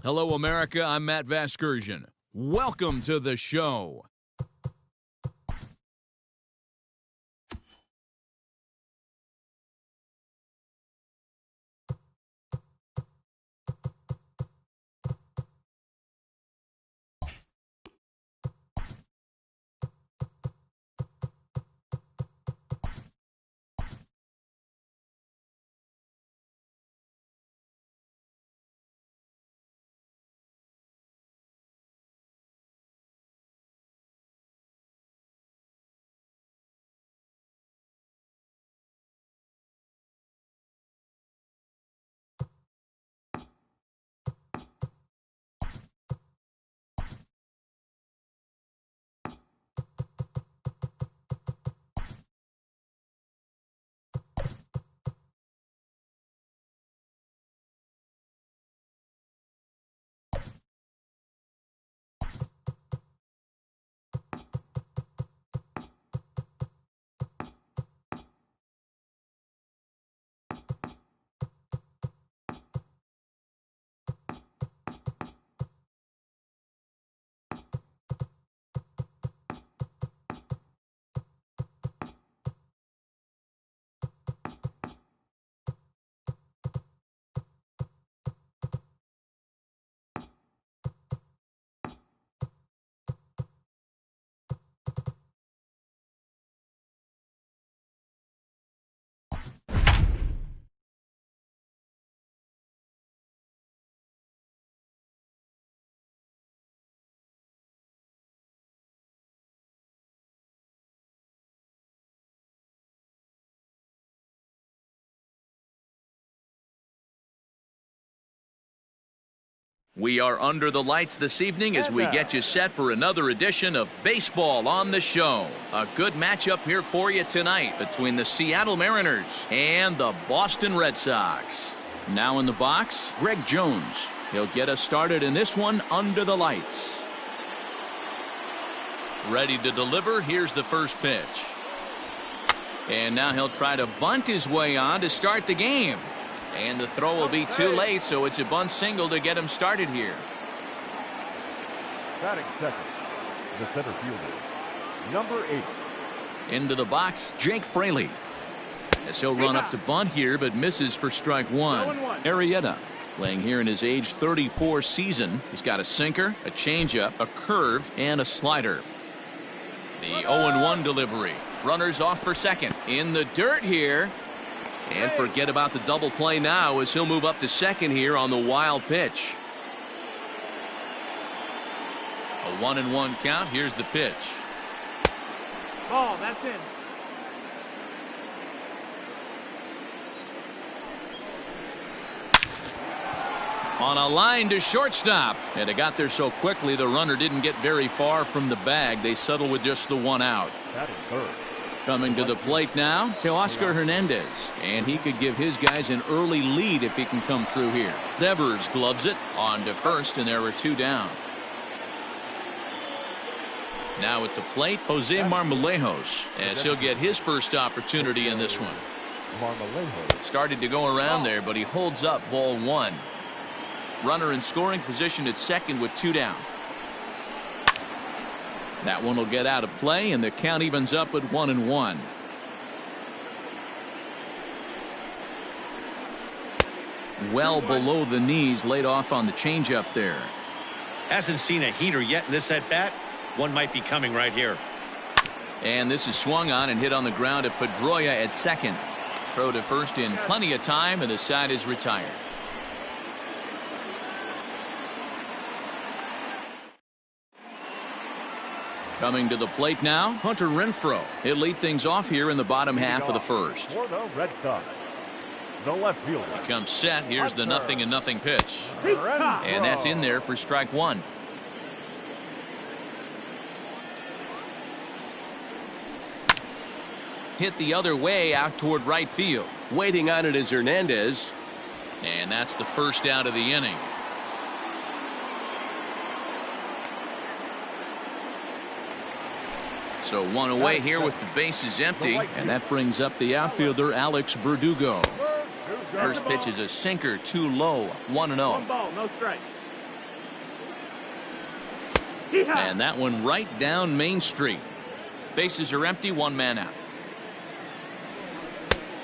Hello, America. I'm Matt Vasgersian. Welcome to the show. We are under the lights this evening as we get you set for another edition of Baseball on the Show. A good matchup here for you tonight between the Seattle Mariners and the Boston Red Sox. Now in the box, Greg Jones. He'll get us started in this one under the lights. Ready to deliver. Here's the first pitch. And now he'll try to bunt his way on to start the game. And the throw will be too late, so it's a bunt single to get him started here. Batting second, the center fielder, number 8. Into the box, Jake Fraley. As he'll run up to bunt here, but misses for strike one. Arrieta playing here in his age 34 season. He's got a sinker, a changeup, a curve, and a slider. The 0-1 delivery. Runners off for second. In the dirt here. And forget about the double play now as he'll move up to second here on the wild pitch. A 1-1 count. Here's the pitch. Ball, that's in. On a line to shortstop. And it got there so quickly the runner didn't get very far from the bag. They settle with just the one out. That is third. Coming to the plate now, Teoscar Hernandez. And he could give his guys an early lead if he can come through here. Devers gloves it on to first, and there are two down. Now at the plate, Jose Marmolejos, as he'll get his first opportunity in this one. Started to go around there, but he holds up ball one. Runner in scoring position at second with two down. That one will get out of play, and the count evens up at 1-1. Well below the knees, laid off on the changeup there. Hasn't seen a heater yet in this at bat. One might be coming right here. And this is swung on and hit on the ground at Pedroia at second. Throw to first in plenty of time, and the side is retired. Coming to the plate now, Hunter Renfroe. He'll lead things off here in the bottom half of the first. For the Red Sox, the left fielder. He comes set. Here's the 0-0 pitch. And that's in there for strike one. Hit the other way out toward right field. Waiting on it is Hernandez. And that's the first out of the inning. So one away here with the bases empty, and that brings up the outfielder Alex Verdugo. First pitch is a sinker, too low, 1-0. One ball, no strike. And that one right down Main Street. Bases are empty, one man out.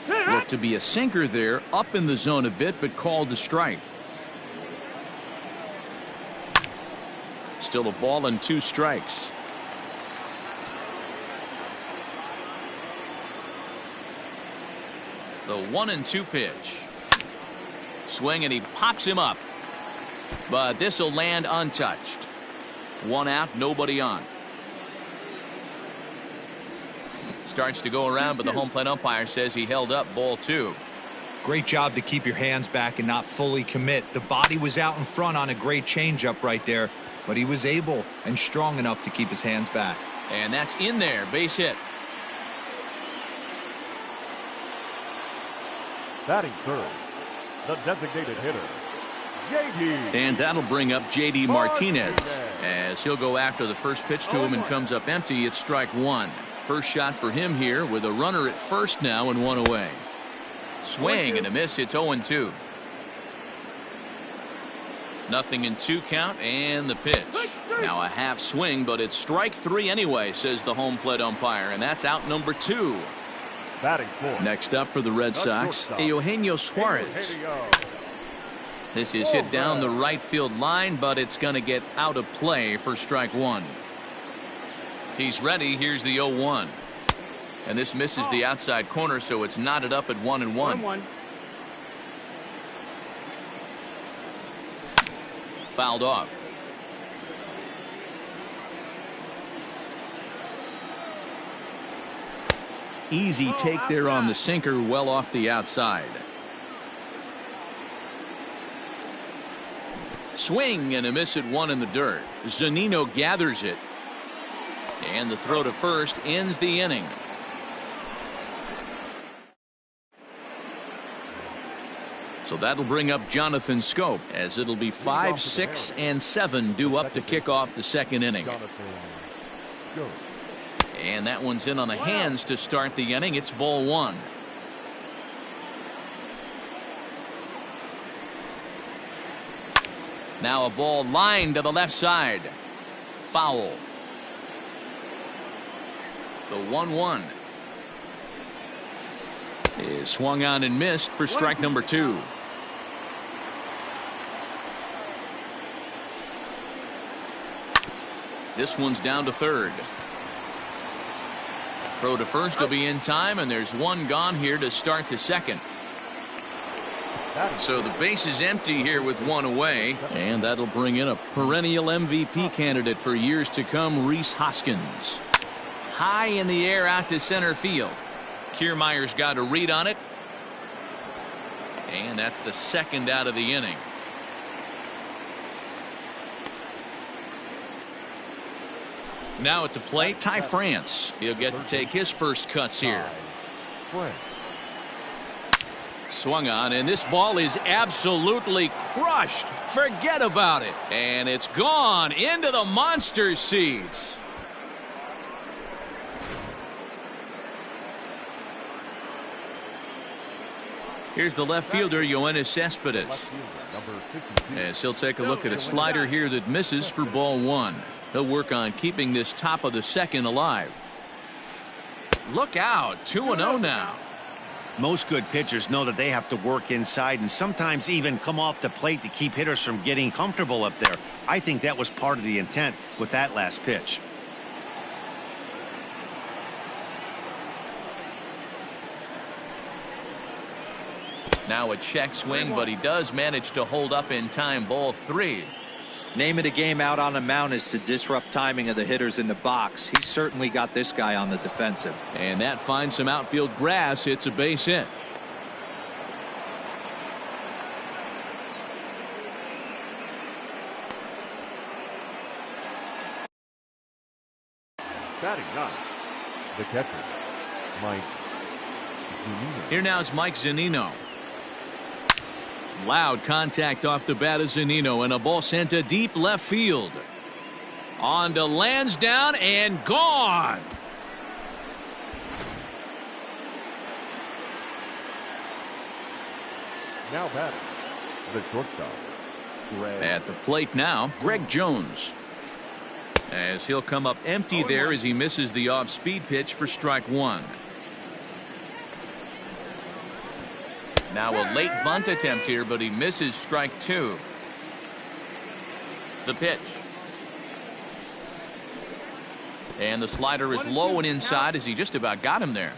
Looked to be a sinker there, up in the zone a bit, but called to strike. Still a ball and 2 strikes. The 1-2 pitch. Swing, and he pops him up. But this will land untouched. 1 out, nobody on. Starts to go around, but the home plate umpire says he held up ball 2. Great job to keep your hands back and not fully commit. The body was out in front on a great changeup right there, but he was able and strong enough to keep his hands back. And that's in there, base hit. Batting third, the designated hitter, J.D. And that'll bring up J.D. Martinez as he'll go after the first pitch to him and comes up empty. It's strike 1. First shot for him here with a runner at first now and 1 away. Swing and a miss. It's 0-2. Nothing in 2 count, and the pitch. Now a half swing, but it's strike 3 anyway, says the home plate umpire, and that's out number 2. Batting fourth. Next up for the Red Sox, Eugenio Suarez. This is hit down the right field line, but it's going to get out of play for strike 1. He's ready. Here's the 0-1. And this misses the outside corner, so it's knotted up at 1-1. Fouled off. Easy take there on the sinker, well off the outside. Swing and a miss at 1 in the dirt. Zunino gathers it. And the throw to first ends the inning. So that'll bring up Jonathan Schoop, as it'll be 5, 6, and 7 due up to kick off the second inning. And that one's in on the hands to start the inning. It's ball 1. Now a ball lined to the left side. Foul. The 1-1 is swung on and missed for strike number 2. This one's down to third. Throw to first will be in time, and there's 1 gone here to start the second. So the base is empty here with 1 away, and that'll bring in a perennial MVP candidate for years to come, Rhys Hoskins. High in the air out to center field. Kiermaier's got a read on it, and that's the second out of the inning. Now at the plate, Ty France. He'll get to take his first cuts here. Swung on, and this ball is absolutely crushed. Forget about it. And it's gone into the monster seats. Here's the left fielder, Yoenis Cespedes. As he'll take a look at a slider here that misses for ball 1. He'll work on keeping this top of the second alive. Look out, 2-0 now. Most good pitchers know that they have to work inside and sometimes even come off the plate to keep hitters from getting comfortable up there. I think that was part of the intent with that last pitch. Now a check swing, but he does manage to hold up in time. Ball 3. Name of the game out on the mound is to disrupt timing of the hitters in the box. He's certainly got this guy on the defensive. And that finds some outfield grass. It's a base hit. Batting 9, the catcher, Mike Zunino. Here now is Mike Zunino. Loud contact off the bat of Zunino, and a ball sent to deep left field. On to Lansdowne and gone. Now batting, the shortstop, Greg. At the plate now, Greg Jones. As he'll come up empty there as he misses the off-speed pitch for strike one. Now a late bunt attempt here, but he misses strike two. The pitch. And the slider is low and inside as he just about got him there.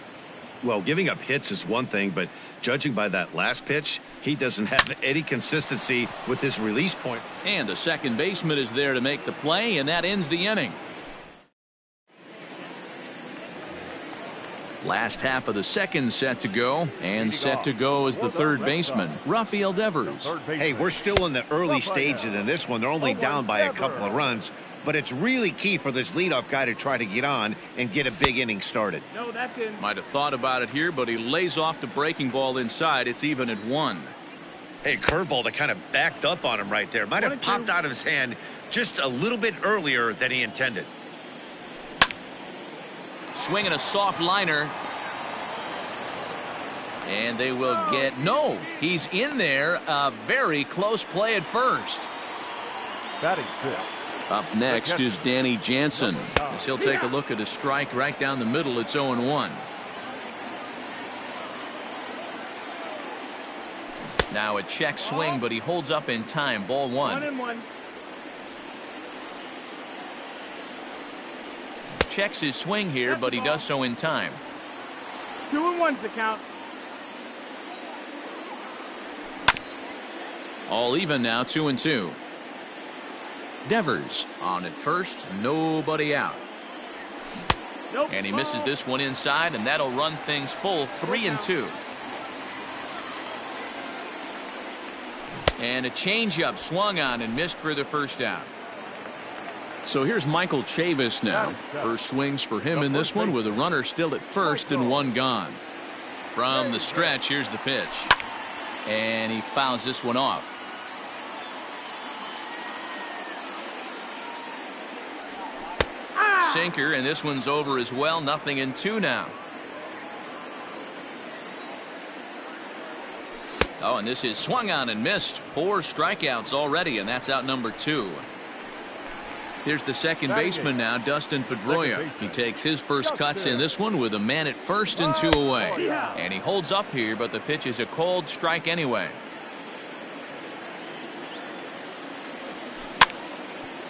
Well, giving up hits is one thing, but judging by that last pitch, he doesn't have any consistency with his release point. And the second baseman is there to make the play, and that ends the inning. Last half of the second set to go, and set to go is the third baseman, Rafael Devers. Hey, we're still in the early stages in this one. They're only down by a couple of runs, but it's really key for this leadoff guy to try to get on and get a big inning started. Might have thought about it here, but he lays off the breaking ball inside. It's even at one. Hey, curveball that kind of backed up on him right there. Might have popped out of his hand just a little bit earlier than he intended. Swinging a soft liner. And they will get, no, he's in there. A very close play at first. Batting fifth. Up next is Danny Jansen, as he'll take a look at a strike right down the middle. It's 0-1. Now a check swing, but he holds up in time. Ball one. 1-1. Checks his swing here, but he does so in time. 2-1's the count. All even now, 2-2. Devers on at first, nobody out. Nope. And he misses this one inside, and that'll run things full, 3-2. And a changeup swung on and missed for the first out. So here's Michael Chavis now. First swings for him in this one with a runner still at first and one gone. From the stretch, here's the pitch. And he fouls this one off. Sinker, and this one's over as well. 0-2 now. Oh, and this is swung on and missed. 4 strikeouts already, and that's out number 2. Here's the second baseman now, Dustin Pedroia. He takes his first cuts in this one with a man at first and 2 away. And he holds up here, but the pitch is a cold strike anyway.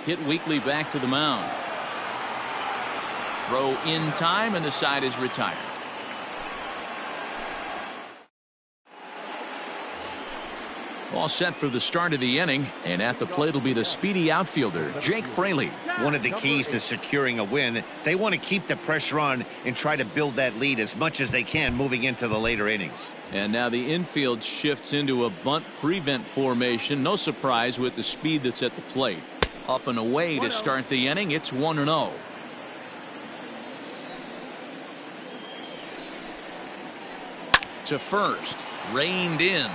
Hit weakly back to the mound. Throw in time, and the side is retired. All set for the start of the inning, and at the plate will be the speedy outfielder, Jake Fraley. One of the keys to securing a win, they want to keep the pressure on and try to build that lead as much as they can moving into the later innings. And now the infield shifts into a bunt prevent formation. No surprise with the speed that's at the plate. Up and away to start the inning. It's 1-0. To first, reined in.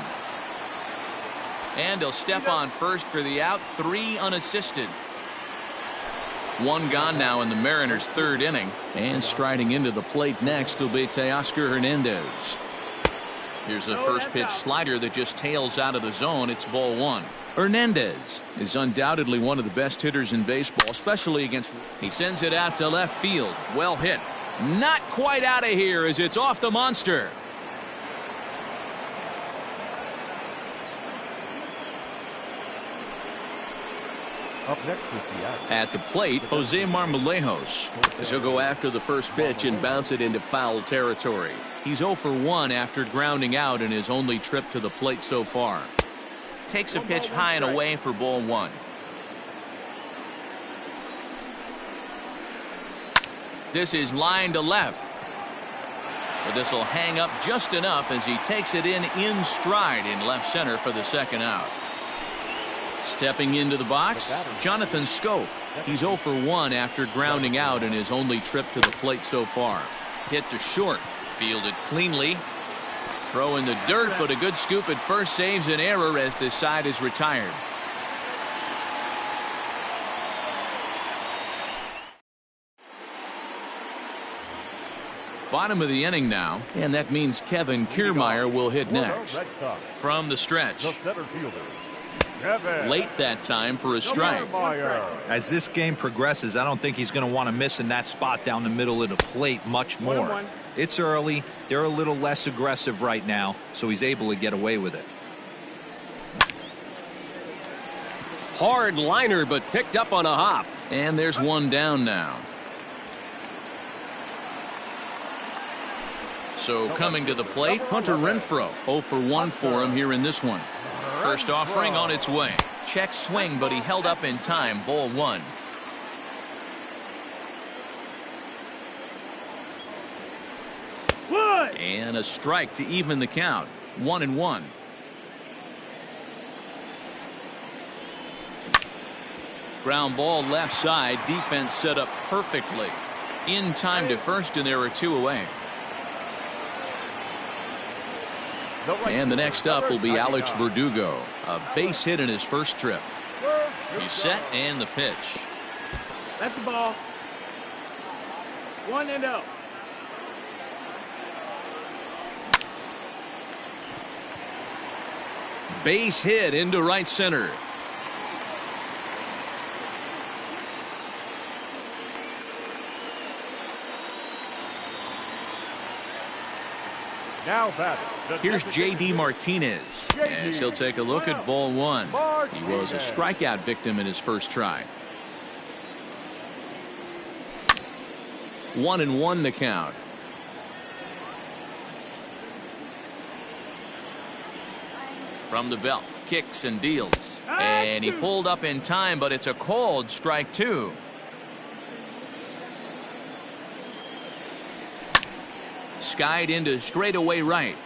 And he'll step on first for the out. 3 unassisted. 1 gone now in the Mariners' third inning. And striding into the plate next will be Teoscar Hernandez. Here's a first pitch slider that just tails out of the zone. It's ball 1. Hernandez is undoubtedly one of the best hitters in baseball, especially against. He sends it out to left field. Well hit. Not quite out of here as it's off the monster. Up next is the at the plate, Jose Marmolejos, as he'll go after the first pitch and bounce it into foul territory. He's 0 for 1 after grounding out in his only trip to the plate so far. Takes a pitch high and away for ball 1. This is line to left. But this will hang up just enough as he takes it in stride in left center for the second out. Stepping into the box, Jonathan Scope. He's 0 for 1 after grounding out in his only trip to the plate so far. Hit to short, fielded cleanly. Throw in the dirt, but a good scoop at first saves an error as this side is retired. Bottom of the inning now, and that means Kevin Kiermaier will hit next. From the stretch. center fielder. Late that time for a strike. As this game progresses, I don't think he's going to want to miss in that spot down the middle of the plate much more. It's early. They're a little less aggressive right now, so he's able to get away with it. Hard liner, but picked up on a hop. And there's one down now. So coming to the plate, Hunter Renfroe. 0 for 1 for him here in this one. First offering on its way. Check swing, but he held up in time. Ball 1. And a strike to even the count. 1-1. Ground ball left side. Defense set up perfectly. In time to first, and there are 2 away. And the next up will be Alex Verdugo. A base hit in his first trip. He's set, and the pitch. That's the ball. 1-0. Base hit into right center. Now batting. Here's J.D. Martinez as he'll take a look at ball 1. He was a strikeout victim in his first try. 1-1 the count. From the belt, kicks and deals. And he pulled up in time, but it's a called strike 2. Skied into straightaway right.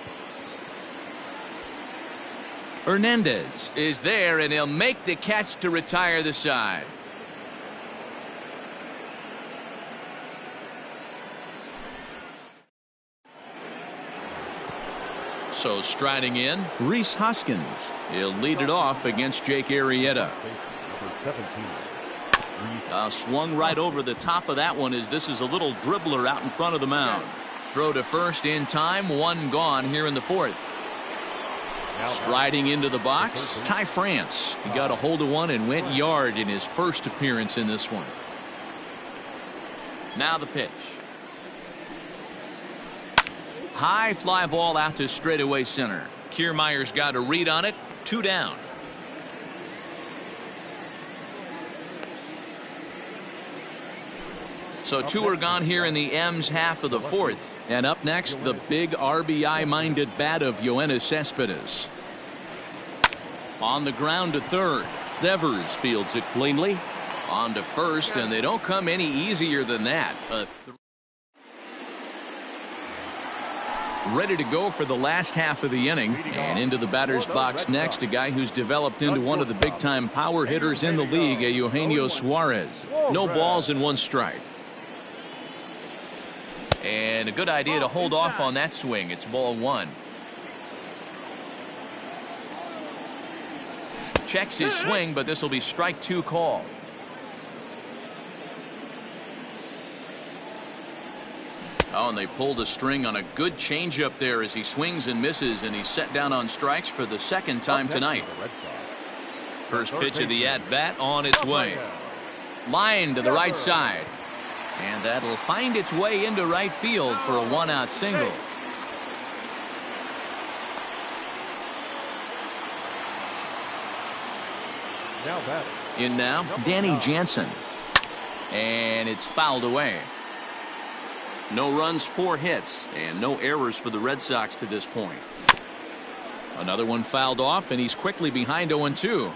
Hernandez is there, and he'll make the catch to retire the side. So striding in, Rhys Hoskins. He'll lead it off against Jake Arrieta. Swung right over the top of that one, as this is a little dribbler out in front of the mound. Throw to first in time. 1 gone here in the 4th. Striding into the box, Ty France. He got a hold of one and went yard in his first appearance in this one. Now the pitch. High fly ball out to straightaway center. Kiermaier's got a read on it. 2 down. So 2 are gone here in the M's half of the 4th. And up next, the big RBI-minded bat of Yoenis Cespedes. On the ground to third. Devers fields it cleanly. On to first, and they don't come any easier than that. Ready to go for the last half of the inning. And into the batter's box next, a guy who's developed into one of the big-time power hitters in the league, Eugenio Suarez. No balls and 1 strike. And a good idea to hold off on that swing. It's ball 1. Checks his swing, but this will be strike 2 call. Oh, and they pulled a string on a good changeup there as he swings and misses, and he's set down on strikes for the 2nd time tonight. First pitch of the at-bat on its way. Line to the right side. And that'll find its way into right field for a 1-out single. In now, Danny Jansen. And it's fouled away. No runs, 4 hits, and no errors for the Red Sox to this point. Another one fouled off, and he's quickly behind 0-2.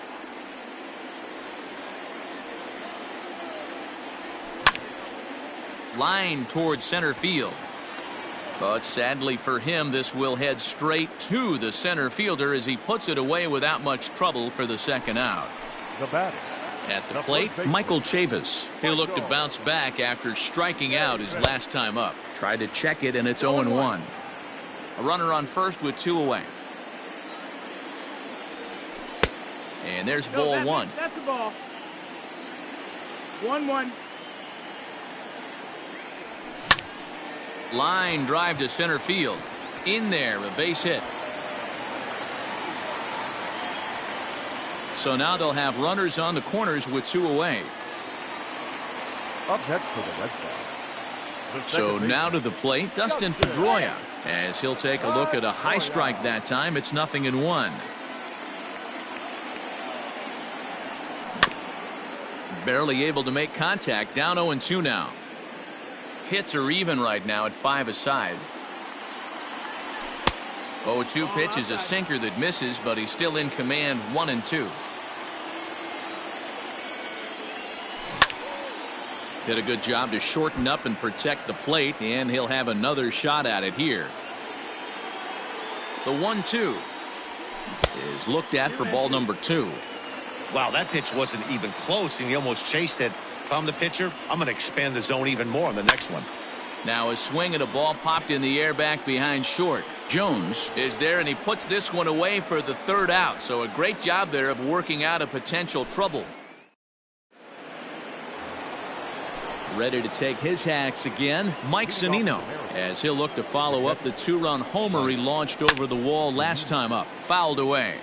Line towards center field. But sadly for him, this will head straight to the center fielder as he puts it away without much trouble for the 2nd out. At the plate, Michael Chavis. He'll look to bounce back after striking out his last time up. Tried to check it, and it's 0-1. A runner on first with 2 away. And there's ball 1. That's the ball. 1-1. Line drive to center field. In there, a base hit. So now they'll have runners on the corners with 2 away. Up next for the Red Sox. So now to the plate, Dustin Pedroia, as he'll take a look at a high strike that time. It's 0-1. Barely able to make contact. Down 0-2 now. Hits are even right now at 5 aside. 0-2 pitch is a sinker that misses, but he's still in command. 1-2. Did a good job to shorten up and protect the plate, and he'll have another shot at it here. The 1-2 is looked at for ball number 2. Wow, that pitch wasn't even close, and he almost chased it. If I'm the pitcher, I'm going to expand the zone even more on the next one. Now a swing at a ball popped in the air back behind short. Jones is there, and he puts this one away for the 3rd out. So a great job there of working out a potential trouble. Ready to take his hacks again, Mike Zunino, as he'll look to follow up the 2-run homer he launched over the wall last time up. Fouled away.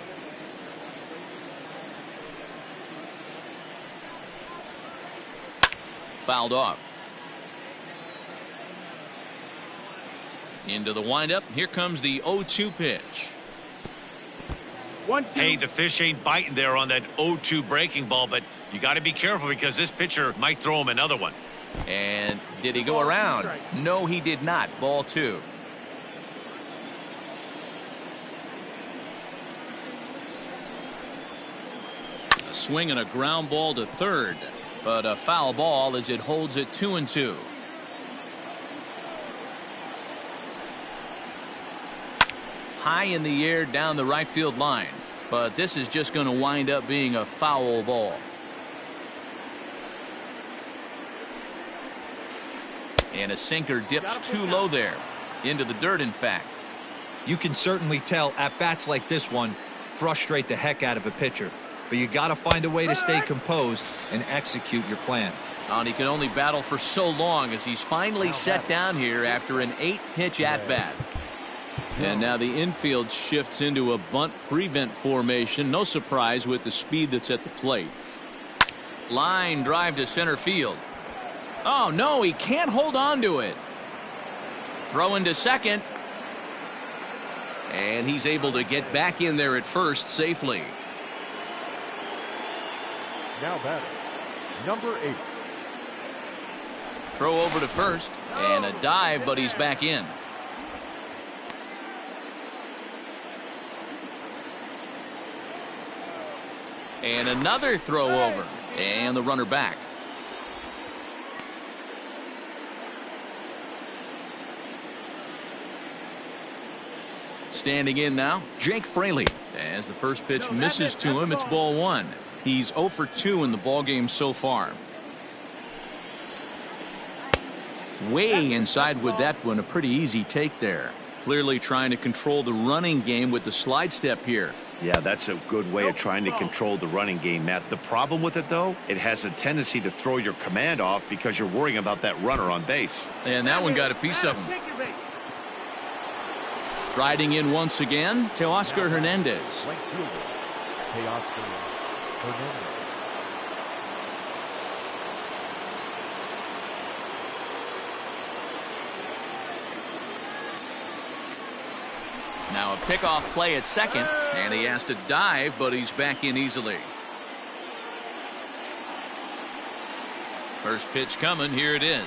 Fouled off. Into the windup. Here comes the 0-2 pitch. 1-2. Hey, the fish ain't biting there on that 0-2 breaking ball, but you got to be careful because this pitcher might throw him another one. And did he go around? No, he did not. Ball 2. A swing and a ground ball to 3rd, but a foul ball as it holds it 2-2. High in the air down the right field line, but this is just going to wind up being a foul ball. And a sinker dips too low there. Into the dirt, in fact. You can certainly tell at bats like this one frustrate the heck out of a pitcher. But you got to find a way to stay composed and execute your plan. And he can only battle for so long as he's finally set down here after an 8-pitch at-bat. And now the infield shifts into a bunt prevent formation. No surprise with the speed that's at the plate. Line drive to center field. Oh, no, he can't hold on to it. Throw into second. And he's able to get back in there at first safely. Now batting, number 8. Throw over to first. And a dive, but he's back in. And another throw over. And the runner back. Standing in now, Jake Fraley. As the first pitch misses to him, it's ball 1. He's 0 for 2 in the ballgame so far. Way inside with that one, a pretty easy take there. Clearly trying to control the running game with the slide step here. Yeah, that's a good way of trying to control the running game, Matt. The problem with it, though, it has a tendency to throw your command off because you're worrying about that runner on base. And that one got a piece of him. Riding in once again, Teoscar Hernandez. Right fielder, Teoscar Hernandez. Now a pickoff play at second, and he has to dive, but he's back in easily. First pitch coming, here it is.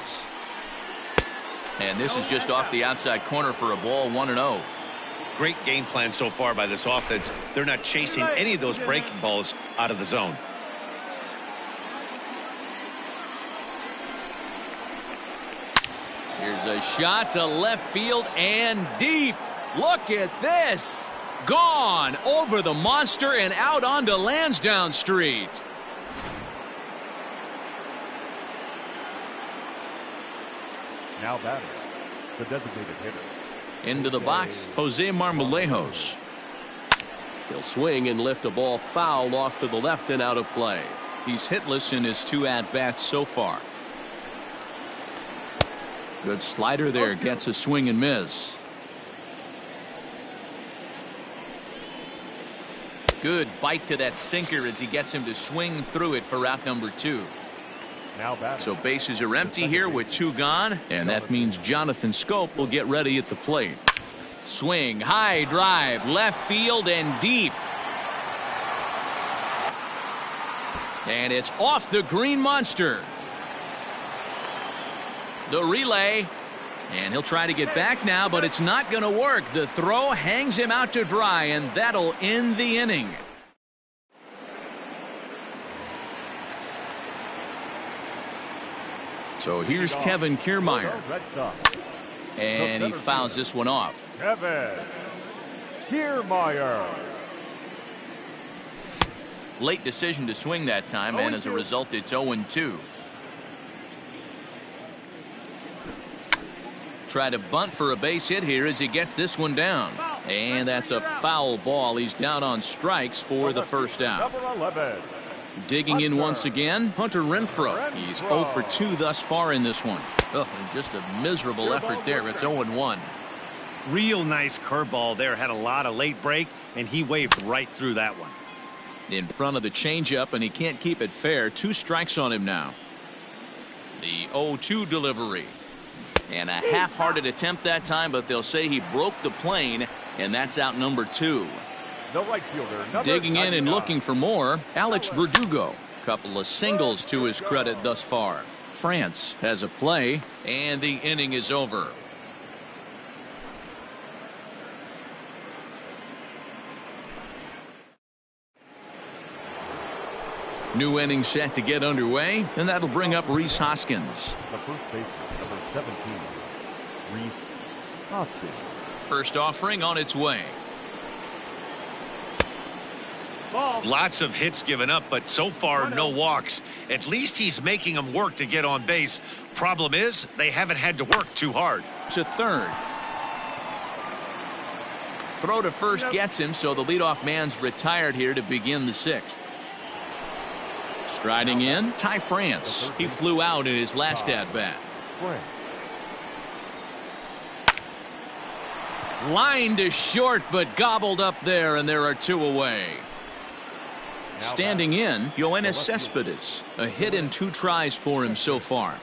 And this is just off the outside corner for a ball, 1-0. Great game plan so far by this offense. They're not chasing any of those breaking balls out of the zone. Here's a shot to left field and deep. Look at this. Gone over the monster and out onto Lansdowne Street. Now batting, the designated hitter. Into the box, Jose Marmolejos. He'll swing and lift a ball foul off to the left and out of play. He's hitless in his 2 at-bats so far. Good slider there, gets a swing and miss. Good bite to that sinker as he gets him to swing through it for out number 2. So bases are empty here with 2 gone, and that means Jonathan Scope will get ready at the plate. Swing, high drive, left field and deep. And it's off the green monster. The relay. And he'll try to get back now, but it's not going to work. The throw hangs him out to dry, and that'll end the inning. So here's Kevin Kiermaier. And he fouls this one off. Kevin Kiermaier. Late decision to swing that time, and as a result, it's 0-2. Try to bunt for a base hit here as he gets this one down. And that's a foul ball. He's down on strikes for the first out. Digging in once again, Hunter Renfroe. He's 0 for 2 thus far in this one. Oh, just a miserable effort there. It's 0-1. Real nice curveball there. Had a lot of late break, and he waved right through that one. In front of the changeup, and he can't keep it fair. 2 strikes on him now. The 0-2 delivery. And a half-hearted attempt that time, but they'll say he broke the plane, and that's out number 2. The right fielder, digging in and looking for more, Alex Verdugo. Couple of singles to his credit thus far. France has a play, and the inning is over. New inning set to get underway, and that'll bring up Rhys Hoskins. The first baseman, number 17, Rhys Hoskins. First offering on its way. Lots of hits given up, but so far no walks. At least he's making them work to get on base. Problem is, they haven't had to work too hard. To third. Throw to first gets him, so the leadoff man's retired here to begin the 6th. Striding in, Ty France. He flew out in his last at-bat. Line to short, but gobbled up there, and there are 2 away. Standing in, Yoenis Cespedes. A hit and 2 tries for him so far.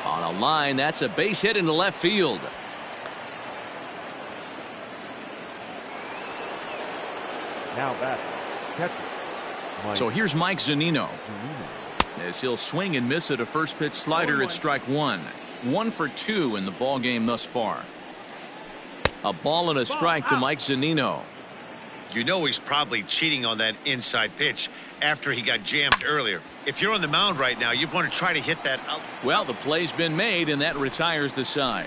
On a line, that's a base hit into left field. Now back. So here's Mike Zunino. As he'll swing and miss at a first pitch slider at strike 1. 1 for 2 in the ball game thus far. A ball and a strike to Mike Zunino. You know he's probably cheating on that inside pitch after he got jammed earlier. If you're on the mound right now, you want to try to hit that out. Well, the play's been made, and that retires the side.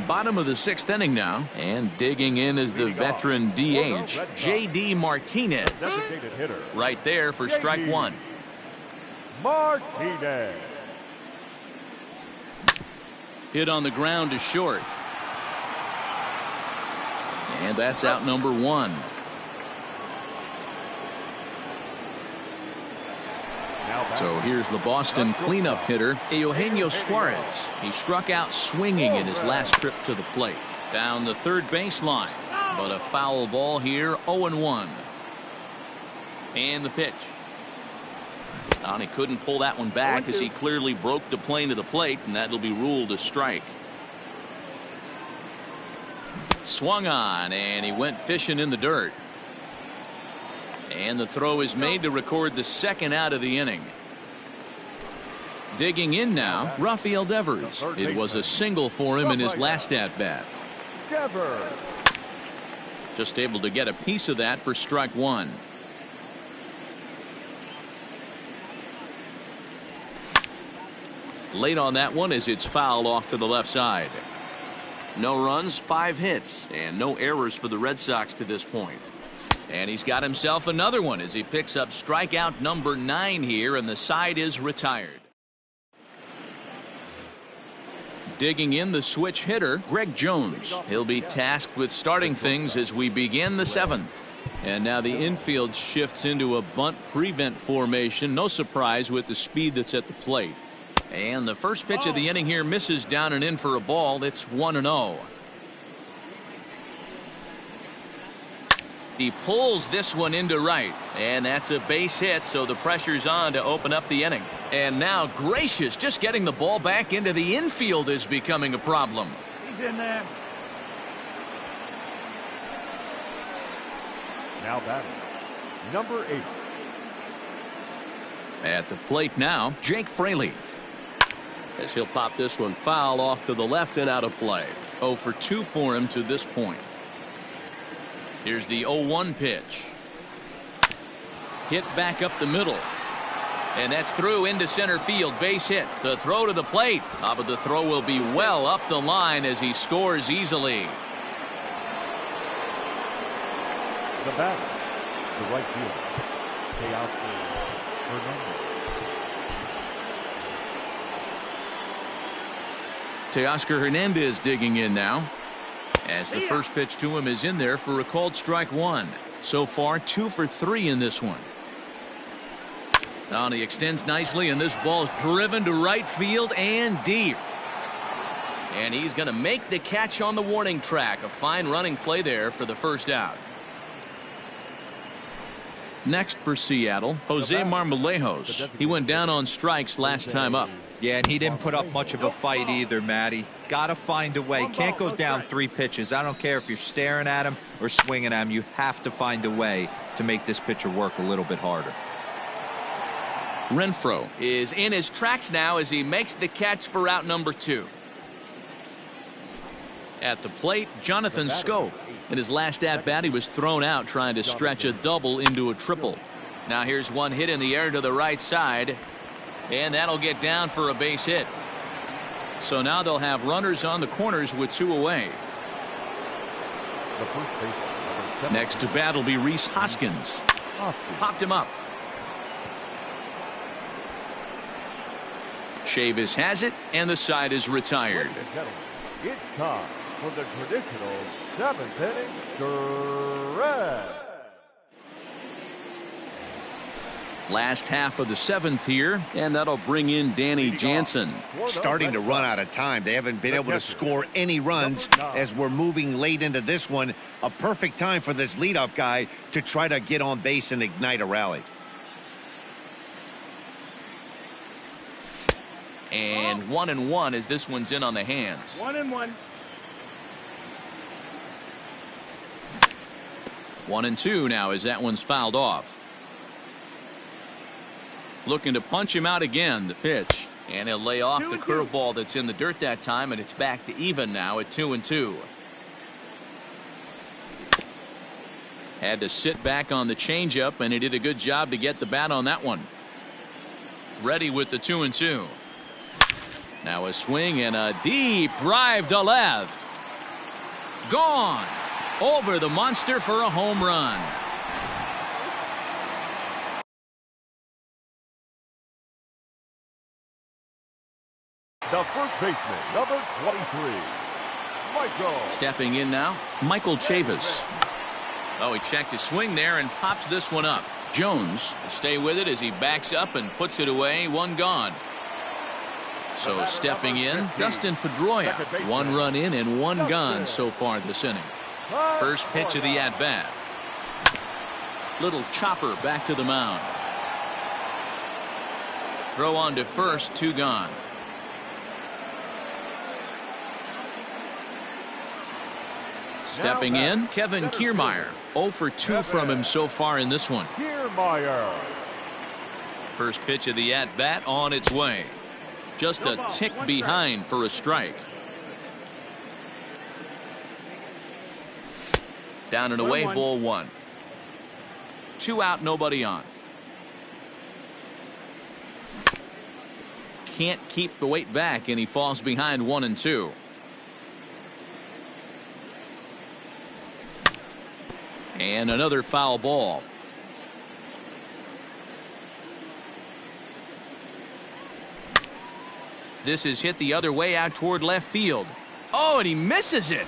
Bottom of the 6th inning now, and digging in is the veteran DH, J.D. Martinez. Right there for strike 1. Martinez. Hit on the ground to short. And that's out number 1. So here's the Boston cleanup hitter, Eugenio Suarez. He struck out swinging in his last trip to the plate. Down the third baseline, but a foul ball here, 0-1. And the pitch. And he couldn't pull that one back as he clearly broke the plane to the plate, and that'll be ruled a strike. Swung on, and he went fishing in the dirt. And the throw is made to record the 2nd out of the inning. Digging in now, Rafael Devers. It was a single for him in his last at-bat. Just able to get a piece of that for strike 1. Late on that one as it's fouled off to the left side. No runs, 5 hits, and no errors for the Red Sox to this point. And he's got himself another one as he picks up strikeout number 9 here, and the side is retired. Digging in, the switch hitter, Greg Jones. He'll be tasked with starting things as we begin the 7th. And now the infield shifts into a bunt prevent formation. No surprise with the speed that's at the plate. And the first pitch of the inning here misses down and in for a ball. It's 1-0. He pulls this one into right, and that's a base hit, so the pressure's on to open up the inning. And now Gracious, just getting the ball back into the infield is becoming a problem. He's in there. Now batting, number 8. At the plate now, Jake Fraley. As he'll pop this one foul off to the left and out of play. 0 for 2 for him to this point. Here's the 0-1 pitch. Hit back up the middle. And that's through into center field. Base hit. The throw to the plate. But the throw will be well up the line as he scores easily. The batter, the right fielder, Hernandez. Teoscar Hernandez digging in now. As the first pitch to him is in there for a called strike 1. So far 2 for 3 in this one. He extends nicely, and this ball's driven to right field and deep. And he's going to make the catch on the warning track. A fine running play there for the first out. Next for Seattle, Jose Marmolejos. He went down on strikes last time up. Yeah, and he didn't put up much of a fight either, Matty. Got to find a way. Can't go down 3 pitches. I don't care if you're staring at him or swinging at him. You have to find a way to make this pitcher work a little bit harder. Renfroe is in his tracks now as he makes the catch for out number 2. At the plate, Jonathan Scope. In his last at-bat, he was thrown out trying to stretch a double into a triple. Now here's one hit in the air to the right side, and that'll get down for a base hit. So now they'll have runners on the corners with 2 away. Next to bat will be Rhys Hoskins. Popped him up. Chavis has it, and the side is retired. It's time for the traditional 7th inning stretch. Last half of the 7th here, and that'll bring in Danny Jansen. Starting to run out of time. They haven't been able to score any runs as we're moving late into this one. A perfect time for this leadoff guy to try to get on base and ignite a rally. And 1-1 as this one's in on the hands. 1-1. 1-2 now as that one's fouled off. Looking to punch him out again. The pitch, and he'll lay off the curveball that's in the dirt that time, and it's back to even now at 2-2. Had to sit back on the changeup, and he did a good job to get the bat on that one. Ready with the 2-2. Now a swing and a deep drive to left. Gone. Over the monster for a home run. The first baseman, number 23, Michael. Stepping in now, Michael Chavis. He checked his swing there and pops this one up. Jones will stay with it as he backs up and puts it away. 1 gone. So stepping in, Dustin Pedroia. 1 run in and 1 gone so far this inning. First pitch of the at-bat. Little chopper back to the mound. Throw on to first, 2 gone. Stepping in, Kevin Kiermaier. 0 for 2 from him so far in this one. Kiermaier. First pitch of the at-bat on its way. Just a tick behind for a strike. Down and away, ball 1. 2 out, nobody on. Can't keep the weight back, and he falls behind 1-2. And another foul ball. This is hit the other way out toward left field. And he misses it.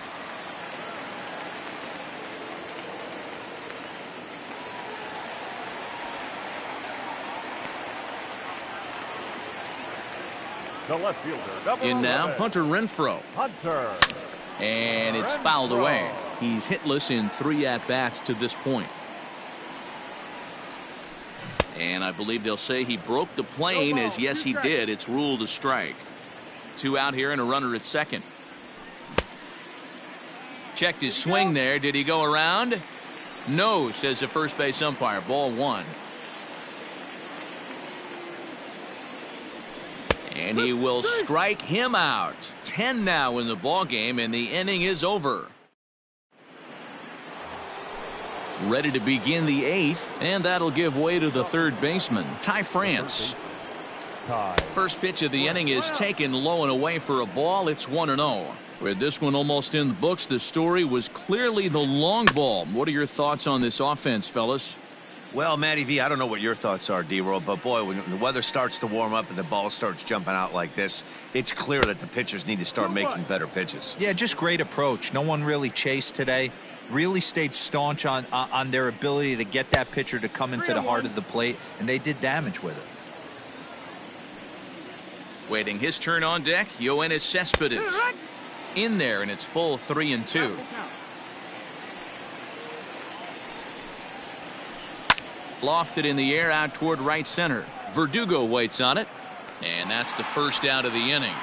The left fielder. In now, Hunter Renfroe. Hunter. And it's fouled away. He's hitless in 3 at-bats to this point. And I believe they'll say he broke the plane, as yes he did. It's ruled a strike. 2 out here and a runner at second. Checked his swing there. Did he go around? No, says the first base umpire. Ball 1. And he will strike him out. 10 now in the ball game, and the inning is over. Ready to begin the 8th, and that'll give way to the third baseman, Ty France. First pitch of the inning is taken low and away for a ball. It's 1-0. With this one almost in the books, the story was clearly the long ball. What are your thoughts on this offense, fellas? Well, Matty V, I don't know what your thoughts are, D-Roll, but boy, when the weather starts to warm up and the ball starts jumping out like this, it's clear that the pitchers need to start making better pitches. Yeah, just great approach. No one really chased today. Really stayed staunch on their ability to get that pitcher to come into the heart of the plate, and they did damage with it. Waiting his turn on deck, Yoenis Cespedes. In there, and it's full 3-2. Lofted in the air out toward right center. Verdugo waits on it, and that's the first out of the inning.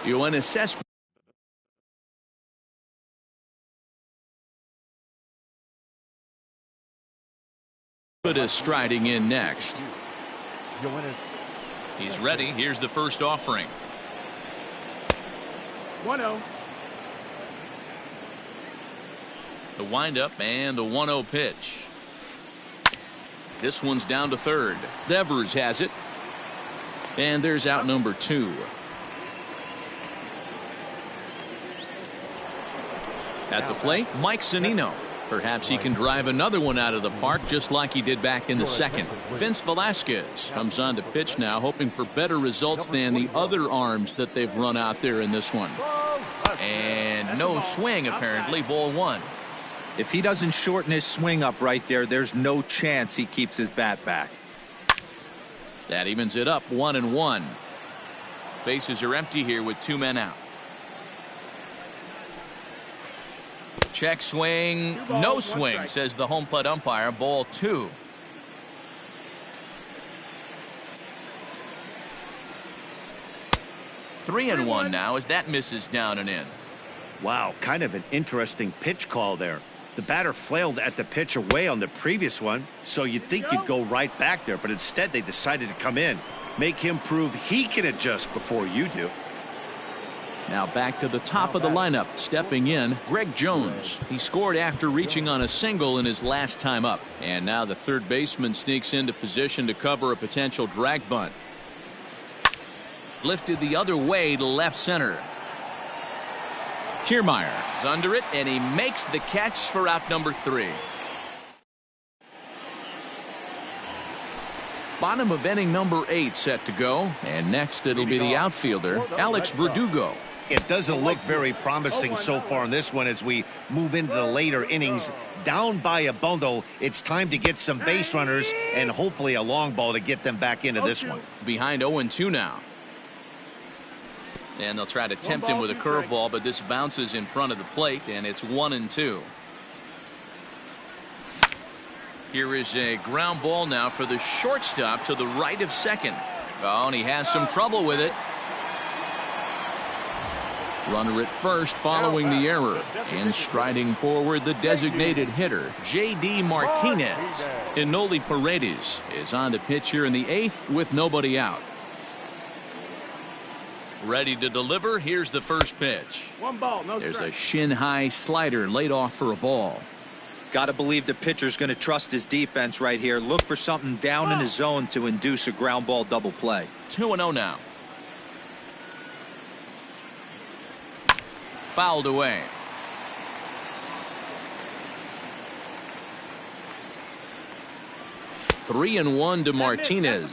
Yoenis Cespedes striding in next. He's ready. Here's the first offering. 1-0. The windup and the 1-0 pitch. This one's down to third. Devers has it. And there's out number 2. At the plate, Mike Zunino. Perhaps he can drive another one out of the park just like he did back in the second. Vince Velasquez comes on to pitch now, hoping for better results than the other arms that they've run out there in this one. And no swing, apparently. Ball 1. If he doesn't shorten his swing up right there, there's no chance he keeps his bat back. That evens it up, 1-1. Bases are empty here with 2 men out. Check swing, no swing, says the home plate umpire. Ball 2. Three and one now as that misses down and in. Wow, kind of an interesting pitch call there. The batter flailed at the pitch away on the previous one, so you'd think you'd go right back there, but instead they decided to come in. Make him prove he can adjust before you do. Now back to the top of the lineup. Stepping in, Greg Jones. He scored after reaching on a single in his last time up. And now the third baseman sneaks into position to cover a potential drag bunt. Lifted the other way to left center. Kiermaier is under it, and he makes the catch for out number 3. Bottom of inning number 8 set to go, and next it'll be the outfielder, Alex Verdugo. It doesn't look very promising so far in this one as we move into the later innings. Down by a bundle, it's time to get some base runners and hopefully a long ball to get them back into this one. Behind 0-2 now. And they'll try to tempt him with a curveball, but this bounces in front of the plate, and it's 1-2. Here is a ground ball now for the shortstop to the right of second. Oh, and he has some trouble with it. Runner at first following the error. And striding forward, the designated hitter, J.D. Martinez. Enoli Paredes is on the pitch here in the 8th with nobody out. Ready to deliver. Here's the first pitch. One ball, no There's strike. a shin-high slider laid off for a ball. Got to believe the pitcher's going to trust his defense right here. Look for something down in his zone to induce a ground ball double play. 2-0 now. Fouled away. 3-1 to Martinez.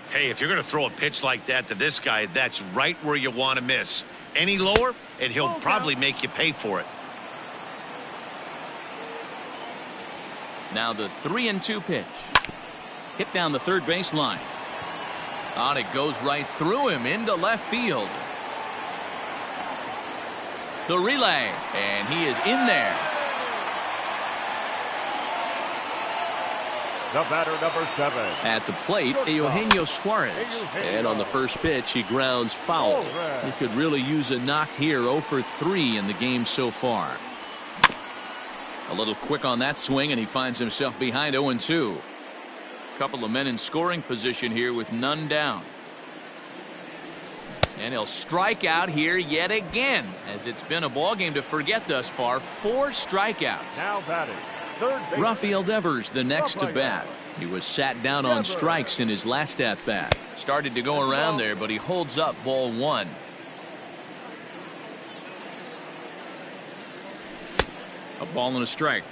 Hey, if you're going to throw a pitch like that to this guy, that's right where you want to miss. Any lower, and he'll probably make you pay for it. Now the 3-2 pitch. Hit down the third baseline. On it goes right through him into left field. The relay, and he is in there. The batter, number 7. At the plate, Eugenio Suarez. And on the first pitch, he grounds foul. He could really use a knock here. 0 for 3 in the game so far. A little quick on that swing, and he finds himself behind 0-2. Couple of men in scoring position here with none down. And he'll strike out here yet again, as it's been a ball game to forget thus far. 4 strikeouts. Now batting, third base. Rafael Devers the next to bat. He was sat down on strikes in his last at bat. Started to go around there, but he holds up ball 1. A ball and a strike.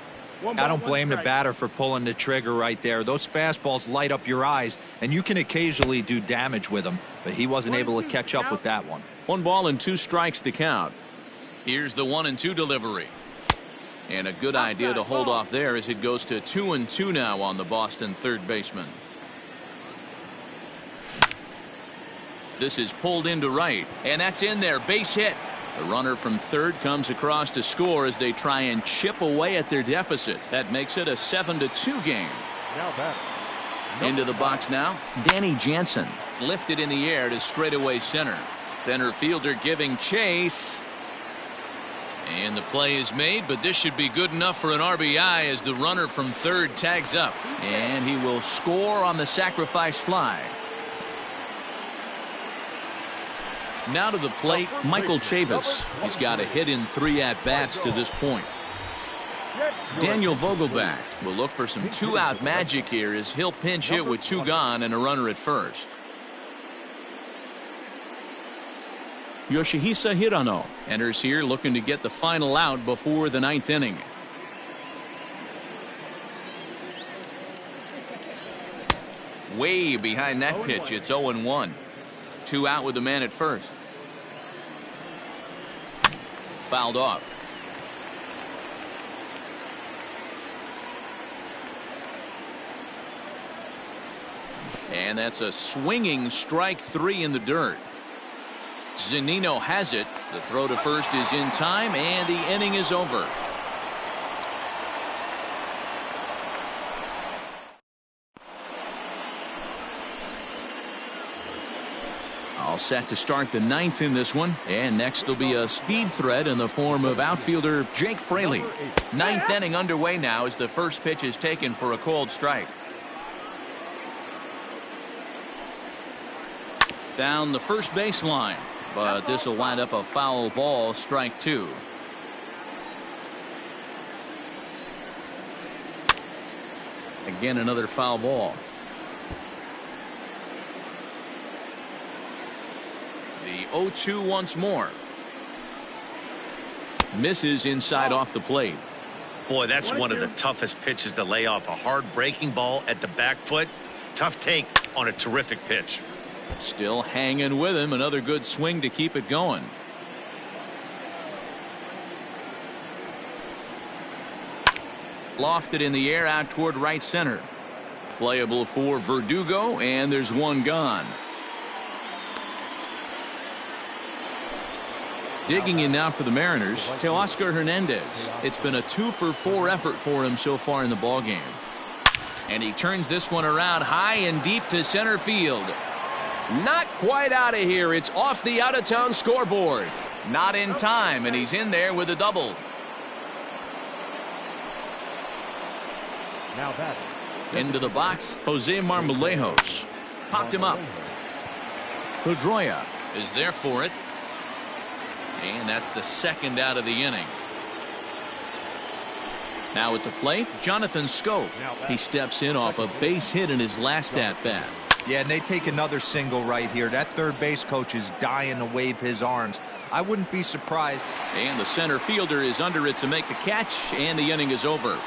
I don't blame the batter for pulling the trigger right there. Those fastballs light up your eyes, and you can occasionally do damage with them, but he wasn't able to catch up with that one. 1 ball and 2 strikes to count. Here's the 1-2 delivery. And a good idea to hold off there as it goes to 2-2 now on the Boston third baseman. This is pulled into right, and that's in there. Base hit. The runner from third comes across to score as they try and chip away at their deficit. That makes it a 7-2 game. Now batting. Into the box now, Danny Jansen. Lifted in the air to straightaway center. Center fielder giving chase. And the play is made, but this should be good enough for an RBI as the runner from third tags up. And he will score on the sacrifice fly. Now to the plate, Michael Chavis. He's got a hit in 3 at-bats to this point. Daniel Vogelback will look for some 2-out magic here as he'll pinch hit with 2 gone and a runner at first. Yoshihisa Hirano enters here looking to get the final out before the 9th inning. Way behind that pitch, it's 0-1. 2 out with the man at first. Fouled off. And that's a swinging strike 3 in the dirt. Zunino has it. The throw to first is in time, and the inning is over. All set to start the 9th in this one, and next will be a speed threat in the form of outfielder Jake Fraley. 9th inning underway now as the first pitch is taken for a called strike. Down the first baseline, but this will wind up a foul ball, strike 2. Again, another foul ball. The 0-2 once more. Misses inside off the plate. Boy, that's one of the toughest pitches to lay off. A hard breaking ball at the back foot. Tough take on a terrific pitch. Still hanging with him. Another good swing to keep it going. Lofted in the air out toward right center. Playable for Verdugo, and there's 1 gone. Digging in now for the Mariners, Teoscar Hernandez. It's been a 2-for-4 effort for him so far in the ballgame. And he turns this one around high and deep to center field. Not quite out of here. It's off the out-of-town scoreboard. Not in time, and he's in there with a double. Now that Into the box, Jose Marmolejos. Popped him up. Pedroia is there for it. And that's the 2nd out of the inning. Now at the plate, Jonathan Scope. He steps in off a base hit in his last at-bat. Yeah, and they take another single right here. That third base coach is dying to wave his arms. I wouldn't be surprised. And the center fielder is under it to make the catch, and the inning is over.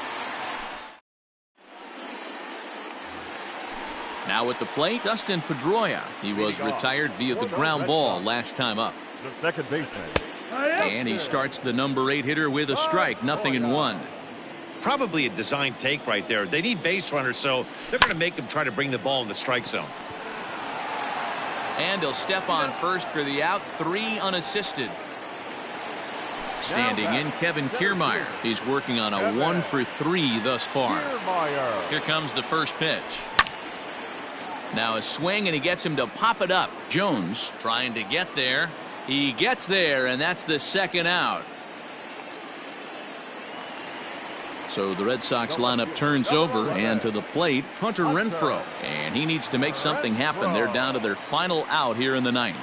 Now at the plate, Dustin Pedroia. He was retired via the ground ball last time up. the second baseman. And he starts the number 8 hitter with a strike. 0-1. Probably a design take right there. They need base runners, so they're going to make him try to bring the ball in the strike zone. And he'll step on first for the out, 3 unassisted. Standing in, Kevin Kiermaier. He's working on a 1 for 3 thus far. Here comes the first pitch. Now a swing, and he gets him to pop it up. Jones trying to get there. He gets there, and that's the second out. So the Red Sox lineup turns over, and to the plate, Hunter Renfroe. And he needs to make something happen. They're down to their final out here in the ninth.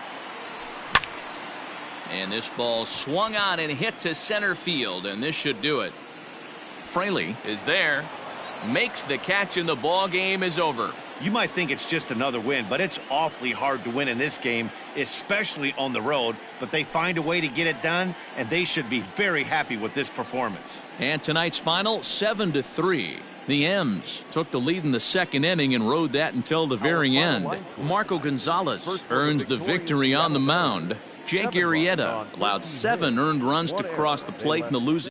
And this ball swung on and hit to center field, and this should do it. Fraley is there, makes the catch, and the ball game is over. You might think it's just another win, but it's awfully hard to win in this game, especially on the road. But they find a way to get it done, and they should be very happy with this performance. And tonight's final, 7-3. The M's took the lead in the second inning and rode that until the very end. Marco Gonzalez earns the victory on the mound. Jake Arrieta allowed 7 earned runs to cross the plate in the losing.